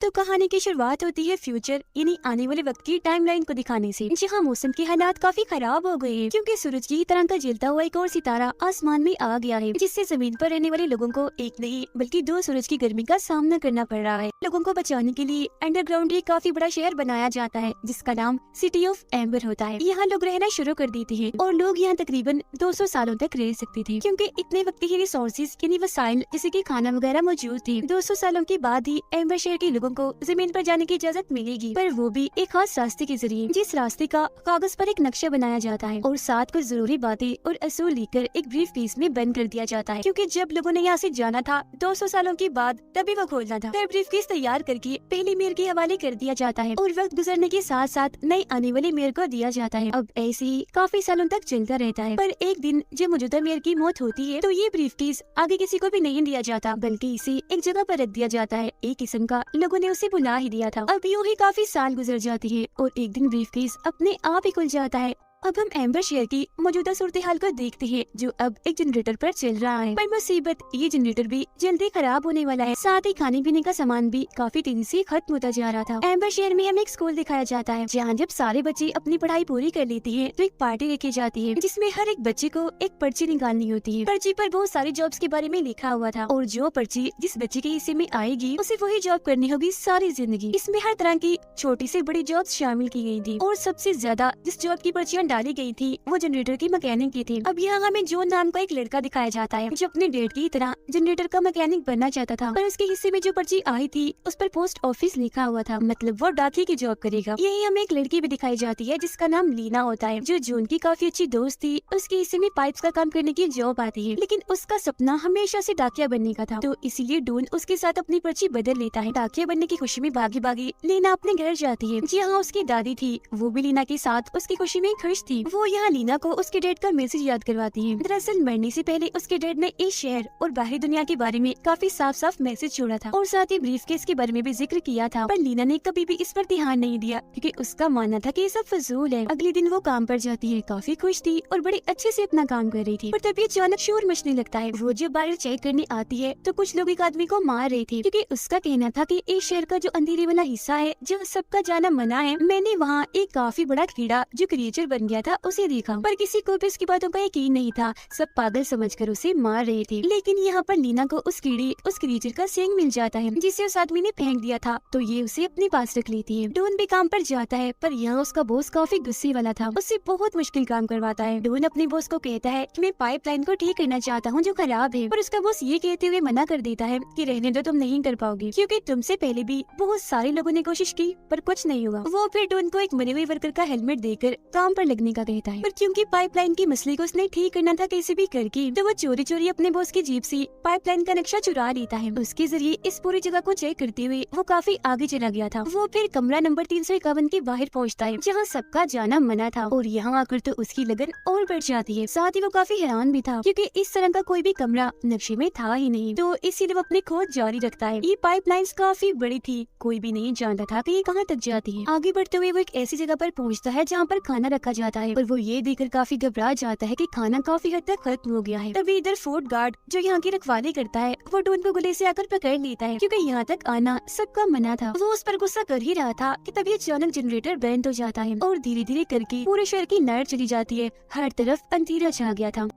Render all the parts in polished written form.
तो कहानी की शुरुआत होती है फ्यूचर यानी आने वाले वक्त की टाइमलाइन को दिखाने से, जहाँ मौसम के हालात काफी खराब हो गए हैं क्योंकि सूरज की तरह का जलता हुआ एक और सितारा आसमान में आ गया है, जिससे जमीन पर रहने वाले लोगों को एक नहीं बल्कि दो सूरज की गर्मी का सामना करना पड़ रहा है। लोगों को बचाने के लिए अंडरग्राउंड एक काफी बड़ा शहर बनाया जाता है जिसका नाम सिटी ऑफ एम्बर होता है। यहाँ लोग रहना शुरू कर देते हैं और लोग यहाँ तकरीबन 200 सालों तक रह सकते थे क्योंकि इतने वक्त के रिसोर्सेज यानी वसाइल जैसे कि खाना वगैरह मौजूद थे। 200 सालों के बाद ही एम्बर शहर के लोगों को जमीन पर जाने की इजाजत मिलेगी, पर वो भी एक खास रास्ते के जरिए, जिस रास्ते का कागज पर एक नक्शा बनाया जाता है और साथ कुछ जरूरी बातें और असूल लिखकर एक ब्रीफ केस में बंद कर दिया जाता है क्योंकि जब लोगों ने यहाँ से जाना था 200 सालों के बाद तभी वो खोलना था। फिर ब्रीफ केस तैयार करके पहली मेयर के हवाले कर दिया जाता है और वक्त गुजरने के साथ साथ नई आने वाली मेयर को दिया जाता है। अब ऐसे ही काफी सालों तक चलता रहता है, पर एक दिन जब मौजूदा मेयर की मौत होती है तो ये ब्रीफ केस आगे किसी को भी नहीं दिया जाता बल्कि इसे एक जगह पर रख दिया जाता है। एक किस्म का लोगों ने उसे बुला ही दिया था। अब यूँ ही काफी साल गुजर जाती है और एक दिन ब्रीफ केस अपने आप ही खुल जाता है। अब हम एम्बर शहर की मौजूदा सूरत हाल को देखते हैं जो अब एक जनरेटर पर चल रहा है, पर मुसीबत ये जनरेटर भी जल्दी खराब होने वाला है। साथ ही खाने पीने का सामान भी काफी तेजी से खत्म होता जा रहा था। एम्बर शहर में हमें एक स्कूल दिखाया जाता है जहाँ जब सारे बच्चे अपनी पढ़ाई पूरी कर लेते हैं तो एक पार्टी रखी जाती है जिसमें हर एक बच्चे को एक पर्ची निकालनी होती है। पर्ची पर बहुत सारी जॉब्स के बारे में लिखा हुआ था और जो पर्ची जिस बच्चे के हिस्से में आएगी उसे वही जॉब करनी होगी सारी जिंदगी। इसमें हर तरह की छोटी से बड़ी जॉब शामिल की गई थी और सबसे ज्यादा जिस जॉब की पर्चियां डाली गई थी वो जनरेटर की मैकेनिक की थी। अब यहाँ हमें जॉन नाम का एक लड़का दिखाया जाता है जो अपने डैड की तरह जनरेटर का मैकेनिक बनना चाहता था, पर उसके हिस्से में जो पर्ची आई थी उस पर पोस्ट ऑफिस लिखा हुआ था, मतलब वो डाकिये की जॉब करेगा। यही हमें एक लड़की भी दिखाई जाती है जिसका नाम लीना होता है जो जॉन की काफी अच्छी दोस्त थी। उसके हिस्से में पाइप्स का काम करने की जॉब आती है, लेकिन उसका सपना हमेशा से डाकिया बनने का था, तो इसीलिए डॉन उसके साथ अपनी पर्ची बदल लेता है। डाकिया बनने की खुशी में भागी भागी लीना अपने घर जाती है। जी हाँ, उसकी दादी थी, वो भी लीना के साथ उसकी खुशी में खुश थी। वो यहाँ लीना को उसके डैड का मैसेज याद करवाती है। दरअसल मरने से पहले उसके डैड ने इस शहर और बाहरी दुनिया के बारे में काफी साफ साफ मैसेज छोड़ा था और साथ ही ब्रीफ केस के बारे में भी जिक्र किया था, पर लीना ने कभी भी इस पर ध्यान नहीं दिया क्योंकि उसका मानना था कि ये सब फजूल है। अगले दिन वो काम पर जाती है, काफी खुश थी और बड़े अच्छे से अपना काम कर रही थी, पर तभी अचानक शोर मचने लगता है। वो जब बाहर चेक करने आती है तो कुछ लोग एक आदमी को मार रहे थे क्योंकि उसका कहना था कि इस शहर का जो अंधेरे वाला हिस्सा है जो सबका जाना मना है, मैंने वहाँ एक काफी बड़ा कीड़ा जो क्रिएचर बन गया था उसे देखा, पर किसी को भी उसकी बातों का यकीन नहीं था। सब पागल समझकर उसे मार रहे थे। लेकिन यहाँ पर लीना को उस क्रिएचर का सींग मिल जाता है जिसे उस आदमी ने फेंक दिया था, तो ये उसे अपने पास रख लेती है। डॉन भी काम पर जाता है, पर यहाँ उसका बॉस काफी गुस्से वाला था, उससे बहुत मुश्किल काम करवाता है। डॉन अपने बॉस को कहता है कि मैं पाइपलाइन को ठीक करना चाहता हूँ जो खराब है, पर उसका बॉस ये कहते हुए मना कर देता है कि रहने दो, तुम नहीं कर पाओगे क्योंकि तुमसे पहले भी बहुत सारे लोगों ने कोशिश की पर कुछ नहीं हुआ। वो फिर डॉन को एक मरे हुए वर्कर का हेलमेट देकर काम पर लगने का कहता है, पर क्योंकि पाइपलाइन की मसले को उसने ठीक करना था कैसे भी करके, तो वो चोरी चोरी अपने बॉस की जीप से पाइपलाइन का नक्शा चुरा लेता है। उसके जरिए इस पूरी जगह को चेक करते हुए वो काफी आगे चला गया था। वो फिर कमरा नंबर 351 के बाहर पहुंचता है जहां सबका जाना मना था और यहाँ आकर तो उसकी लगन और बढ़ जाती है। साथ ही वो काफी हैरान भी था क्योंकि इस तरह का कोई भी कमरा नक्शे में था ही नहीं, तो इसीलिए वो अपनी खोज जारी रखता है। ये पाइपलाइंस काफी बड़ी थी, कोई भी नहीं जानता था कि ये कहाँ तक जाती है। आगे बढ़ते हुए वो एक ऐसी जगह पर पहुँचता है जहाँ पर खाना रखा जाता है, पर वो ये देखकर काफी घबरा जाता है कि खाना काफी हद तक खत्म हो गया है। तभी इधर फोर्ट गार्ड जो यहाँ की रखवाली करता है वो डॉन को गले से आकर पकड़ लेता है क्योंकि यहाँ तक आना सबका मना था। वो उस पर गुस्सा कर ही रहा था कि तभी अचानक जनरेटर बंद हो जाता है और धीरे धीरे करके पूरे शहर की लाइट चली जाती है। हर तरफ अंधेरा छा गया था।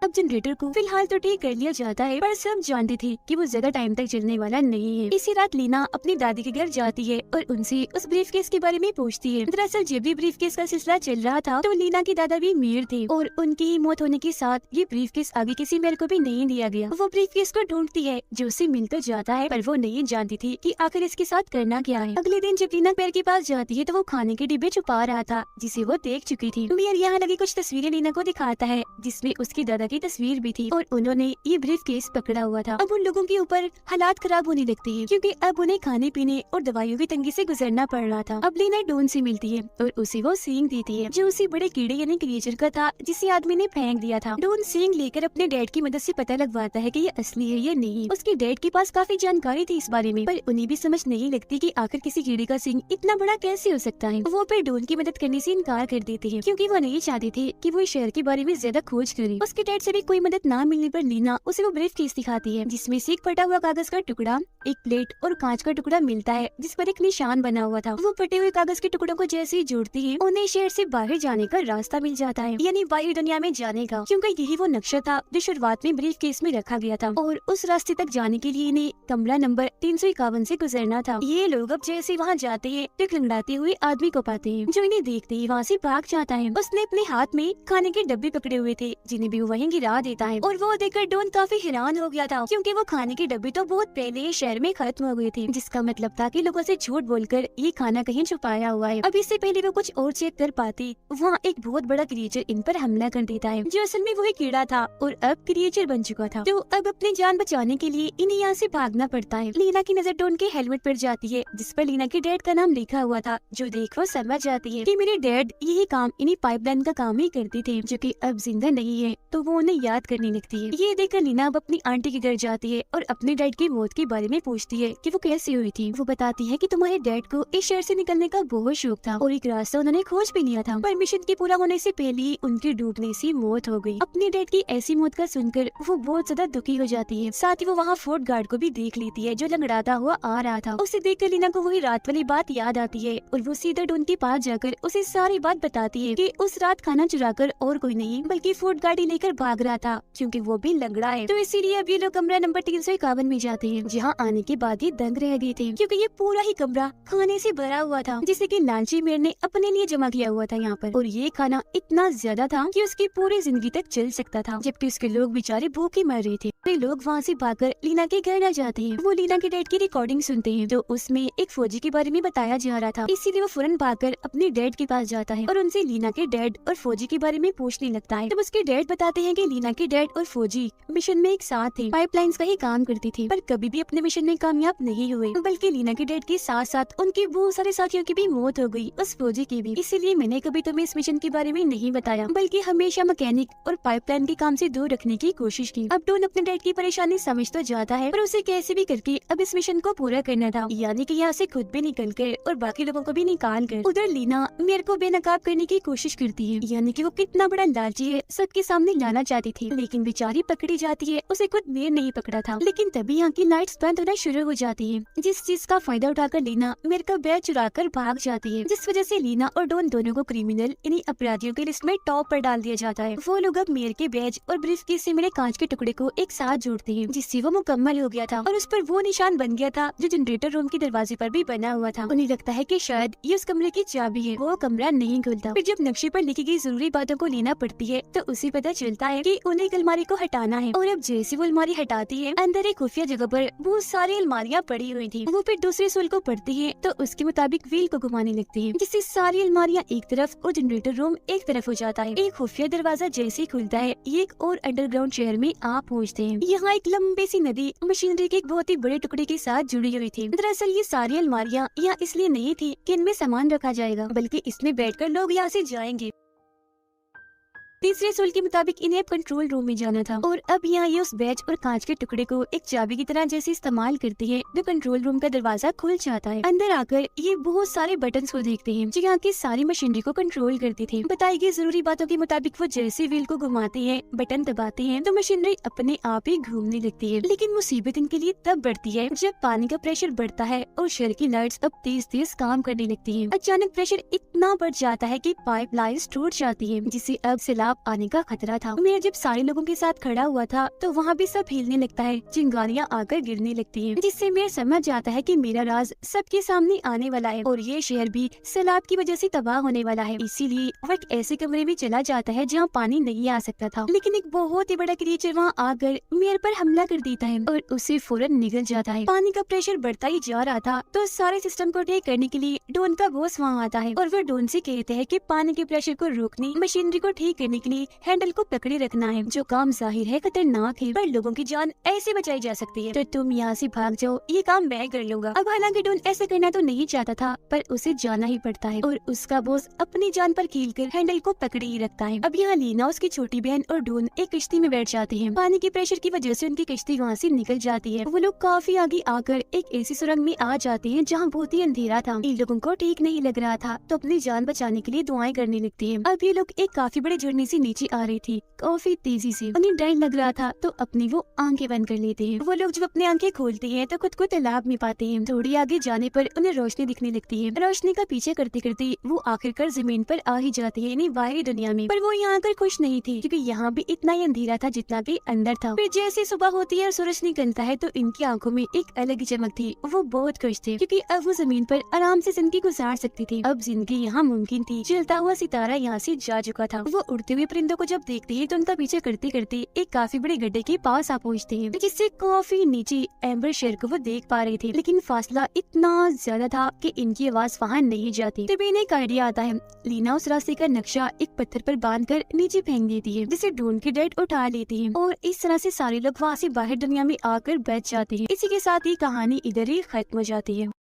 अब जनरेटर को फिलहाल तो ठीक कर लिया जाता है, पर सब जानते थे कि वो ज्यादा टाइम तक चलने वाला नहीं है। इसी रात लीना अपनी दादी के घर जाती है और उनसे उस ब्रीफ केस के बारे में पूछती है। दरअसल जब भी ब्रीफ केस का सिलसिला चल रहा था तो लीना के दादा भी मेयर थे और उनकी मौत होने के साथ ये ब्रीफ केस आगे किसी मेयर को भी नहीं दिया गया। वो ब्रीफ केस को ढूंढती है जो उसे मिल तो जाता है, पर वो नहीं जानती थी कि आखिर इसके साथ करना क्या है। अगले दिन जब लीना पेड़ के पास जाती है तो वो खाने के डिब्बे छुपा रहा था जिसे वो देख चुकी थी। मेयर यहाँ लगी कुछ तस्वीरें लीना को दिखाता है जिसमें उसकी दादा की तस्वीर भी थी और उन्होंने ये ब्रीफ केस पकड़ा हुआ था। अब उन लोगों के ऊपर हालात खराब होने लगते हैं क्योंकि अब उन्हें खाने पीने और दवाइयों की तंगी से गुजरना पड़ रहा था। अब लीना डॉन से मिलती है और उसे वो सींग देती है जो उसी बड़े कीड़े यानी क्रिएचर का था जिसे आदमी ने फेंक दिया था। डॉन सींग लेकर अपने डैड की मदद से पता लगवाता है कि ये असली है या नहीं। उसके डैड के पास काफी जानकारी थी इस बारे में, पर उन्हें भी समझ नहीं लगती कि आखिर किसी कीड़े का सींग इतना बड़ा कैसे हो सकता है। वो फिर डॉन की मदद करने से इनकार कर देते हैं क्योंकि वो नहीं चाहते थे कि वो इस शहर के बारे में ज्यादा खोज करे। उसके डैड से भी कोई मदद ना मिलने पर लीना उसे वो ब्रीफ केस दिखाती है जिसमें से एक फटा हुआ कागज का टुकड़ा, एक प्लेट और कांच का टुकड़ा मिलता है जिस पर एक निशान बना हुआ था। वो फटे हुए कागज के टुकड़ों को जैसे ही जोड़ती है उन्हें शहर से बाहर जाने का रास्ता मिल जाता है, यानी बाहरी दुनिया में जाने का, क्योंकि यही वो नक्शा था जो शुरुआत में ब्रीफ केस में रखा गया था। और उस रास्ते तक जाने के लिए इन्हें कमरा नंबर 351 से गुजरना था। ये लोग अब जैसे वहाँ जाते हैं तो एक लंगड़ाते हुए आदमी को पाते हैं जो इन्हें देखते ही वहाँ से भाग जाता है। उसने अपने हाथ में खाने के डब्बे पकड़े हुए थे जिन्हें भी वो वहीं गिरा देता है, और वो देखकर डॉन काफी हैरान हो गया था क्योंकि वो खाने के डब्बे तो बहुत पहले शहर में खत्म हो गए थे, जिसका मतलब था कि लोगों से झूठ बोलकर ये खाना कहीं छुपाया हुआ है। अब इससे पहले वो कुछ और चेक कर पाती, वहाँ एक बहुत बड़ा क्रिएचर इन पर हमला कर देता है जो असल में वही कीड़ा था और अब क्रिएचर बन चुका था। तो अब अपनी जान बचाने के लिए इन्हें यहाँ से भागना पड़ता है। लीना की नजर डॉन के हेलमेट पर जाती है जिस पर लीना के डैड का नाम लिखा हुआ था, जो देख वो समझ जाती है कि मेरे डैड यही काम इन्हीं पाइपलाइन का काम ही करते थे जो कि अब जिंदा नहीं है, तो वो उन्हें याद करने लगती है। ये देखकर लीना अब अपनी आंटी के घर जाती है और अपने डैड की मौत के बारे में पूछती है कि वो कैसे हुई थी। वो बताती है कि तुम्हारे डैड को इस शहर से निकलने का बहुत शौक था और एक रास्ता उन्होंने खोज भी लिया था, पर मिशन के पूरा होने से पहले ही उनके डूबने से मौत हो गई। अपने डैड की ऐसी मौत का सुनकर वो बहुत ज्यादा दुखी हो जाती है। साथ ही वो वहाँ फोर्ट गार्ड को भी देख लेती है जो लंगड़ाता हुआ आ रहा था। उसे देखकर लीना को वही रात वाली बात याद आती है और वो सीधा डॉन के पास जाकर उसे सारी बात बताती है कि उस रात खाना चुराकर और कोई नहीं बल्कि फोर्ट गार्ड ही लेकर भाग रहा था क्योंकि वो भी लंगड़ा है। तो इसीलिए अब ये लोग कमरा नंबर 351 में जाते हैं, जहाँ आने के बाद ही दंग रह गए थे क्योंकि ये पूरा ही कमरा खाने से भरा हुआ था जिसे कि लालची मेयर ने अपने लिए जमा किया हुआ था यहाँ पर। और ये खाना इतना ज्यादा था कि उसकी पूरी जिंदगी तक चल सकता था, जबकि उसके लोग बेचारे भूखे मर रहे थे। वे लोग वहाँ से भागकर लीना के घर आ जाते हैं। वो लीना के डैड की रिकॉर्डिंग सुनते हैं, तो उसमें एक फौजी के बारे में बताया जा रहा था। इसीलिए वो फौरन भागकर अपने डैड के पास जाता है और उनसे लीना के डैड और फौजी के बारे में पूछने लगता है। तब उसके डैड बताते हैं कि लीना के डैड और फौजी मिशन में एक साथ थे, पाइपलाइंस का ही काम करते थे, पर कभी भी अपने मिशन में कामयाब नहीं हुए, बल्कि लीना के डैड के साथ साथ उनके बहुत सारे साथियों की भी मौत हो गई, उस फौजी की भी। इसीलिए मैंने कभी तुम्हें इस मिशन के बारे में नहीं बताया, बल्कि हमेशा मैकेनिक और पाइपलाइन के काम से दूर रखने की कोशिश की। अब डॉन अपने डैड की परेशानी समझ तो जाता है, पर उसे कैसे भी करके अब इस मिशन को पूरा करना था, यानी कि यहाँ से खुद भी निकल कर और बाकी लोगों को भी निकाल कर। उधर लीना मेयर को बेनकाब करने की कोशिश करती है, यानी कि वो कितना बड़ा लालची है, सबके सामने लाना चाहती थी, लेकिन बेचारी पकड़ी जाती है। उसे खुद मेयर नहीं पकड़ा था, लेकिन तभी यहाँ की लाइट्स बंद होना शुरू हो जाती है, जिस चीज का फायदा उठाकर लीना मेयर का बैग चुराकर भाग जाती है, जिस वजह से लीना और डॉन दोनों को क्रिमिनल इन्हीं अपराधियों की लिस्ट में टॉप पर डाल दिया जाता है। वो लोग अब मेयर के बैज और ब्रीफकेस से मिले कांच के टुकड़े को एक साथ जोड़ते हैं, जिससे वो मुकम्मल हो गया था और उस पर वो निशान बन गया था जो जनरेटर रूम के दरवाजे पर भी बना हुआ था। उन्हें लगता है कि शायद ये उस कमरे की चाबी है। वो कमरा नहीं खुलता। फिर जब नक्शे पर लिखी गई जरूरी बातों को लेना पड़ती है तो उसे पता चलता है कि उन्हें एक अलमारी को हटाना है, और अब जैसे वो अलमारी हटाती है अंदर एक खुफिया जगह पर बहुत सारी अलमारियाँ पड़ी हुई थी। वो फिर दूसरे सोल को पढ़ती है तो उसके मुताबिक व्हील को घुमाने लगती है, जिससे सारी अलमारियाँ एक तरफ और जनरेटर रूम एक तरफ हो जाता है। एक खुफिया दरवाजा जैसे ही खुलता है एक और अंडरग्राउंड शहर में आप पहुँचते हैं। यहाँ एक लंबी सी नदी मशीनरी के एक बहुत ही बड़े टुकड़े के साथ जुड़ी हुई थी। दरअसल ये सारी अलमारियाँ यहाँ इसलिए नहीं थी कि इनमें सामान रखा जाएगा, बल्कि इसमें बैठकर लोग यहाँ से जाएंगे। तीसरे सोल के मुताबिक इन्हें कंट्रोल रूम में जाना था, और अब यहाँ ये उस बैच और कांच के टुकड़े को एक चाबी की तरह जैसे इस्तेमाल करती है जो कंट्रोल रूम का दरवाजा खुल जाता है। अंदर आकर ये बहुत सारे बटन्स को देखते हैं जो यहाँ की सारी मशीनरी को कंट्रोल करते थे। बताई गई जरूरी बातों के मुताबिक वो जैसे व्हील को घुमाते हैं, बटन दबाते हैं तो मशीनरी अपने आप ही घूमने लगती है। लेकिन मुसीबत इनके लिए तब बढ़ती है जब पानी का प्रेशर बढ़ता है और शहर की लाइट्स अब तेज तेज काम करने लगती है। अचानक प्रेशर इतना बढ़ जाता है कि पाइप लाइन्स टूट जाती है, जिससे अब सैलाब आने का खतरा था। मेयर जब सारे लोगों के साथ खड़ा हुआ था तो वहाँ भी सब हिलने लगता है, चिंगारियाँ आकर गिरने लगती हैं, जिससे मेयर समझ जाता है कि मेरा राज सबके सामने आने वाला है और ये शहर भी सैलाब की वजह से तबाह होने वाला है। इसीलिए वो एक ऐसे कमरे में चला जाता है जहाँ पानी नहीं आ सकता था, लेकिन एक बहुत ही बड़ा क्रिएचर वहाँ आकर मेयर पर हमला कर देता है और उसे फौरन निगल जाता है। पानी का प्रेशर बढ़ता ही जा रहा था तो सारे सिस्टम को ठीक करने के लिए डॉन का बॉस वहाँ आता है और वो डॉन से कहते हैं कि पानी के प्रेशर को रोकने, मशीनरी को ठीक करने के लिए हैंडल को पकड़े रखना है, जो काम जाहिर है खतरनाक है पर लोगों की जान ऐसे बचाई जा सकती है, तो तुम यहाँ से भाग जाओ, ये काम मैं कर लूंगा। अब हालांकि डॉन ऐसा करना तो नहीं चाहता था पर उसे जाना ही पड़ता है और उसका बॉस अपनी जान पर खेलकर हैंडल को पकड़े ही रखता है। अब यहाँ लीना, उसकी छोटी बहन और डॉन एक किश्ती में बैठ जाते हैं। पानी के प्रेशर की वजह से उनकी किश्ती वहाँ से निकल जाती है। वो लोग काफी आगे आकर एक ऐसी सुरंग में आ जाते हैं जहाँ बहुत ही अंधेरा था। इन लोगों को ठीक नहीं लग रहा था तो अपनी जान बचाने के लिए दुआएं करने लगती है। अब ये लोग एक काफी बड़े झरने से नीचे आ रही थी काफी तेजी से। उन्हें डर लग रहा था तो अपनी वो आंखें बंद कर लेते हैं। वो लोग जब अपनी आंखें खोलते हैं तो खुद को तालाब में पाते हैं। थोड़ी आगे जाने पर उन्हें रोशनी दिखने लगती है। रोशनी का पीछे करते करते वो आखिरकार जमीन पर आ ही जाते हैं, यानी बाहरी दुनिया में। पर वो यहाँ आकर खुश नहीं थी क्योंकि यहाँ भी इतना ही अंधेरा था जितना कि अंदर था। फिर जैसे सुबह होती है और सूरज निकलता है तो इनकी आंखों में एक अलग ही चमक थी। वो बहुत खुश थे क्योंकि अब वो जमीन पर आराम से जिंदगी गुजार सकती थी। अब जिंदगी यहाँ मुमकिन थी। जलता हुआ सितारा यहाँ से जा चुका था। वो उड़ते हुए परिंदों को जब देखते हैं तो उनका पीछे करते करते एक काफी बड़े गड्ढे के पास आ पहुँचते हैं, जिससे काफी नीचे एम्बर शेर को वो देख पा रहे थे। लेकिन फासला इतना ज्यादा था कि इनकी आवाज वहाँ नहीं जाती। तभी इन्हें एक आइडिया आता है। लीना उस रास्ते का नक्शा एक पत्थर पर बांधकर नीचे फेंक देती है, जिसे ढूंढ के डैड उठा लेती है और इस तरह से सारे लोग वहाँ से बाहर दुनिया में आकर बैठ जाते हैं। इसी के साथ ही कहानी इधर ही खत्म हो जाती है।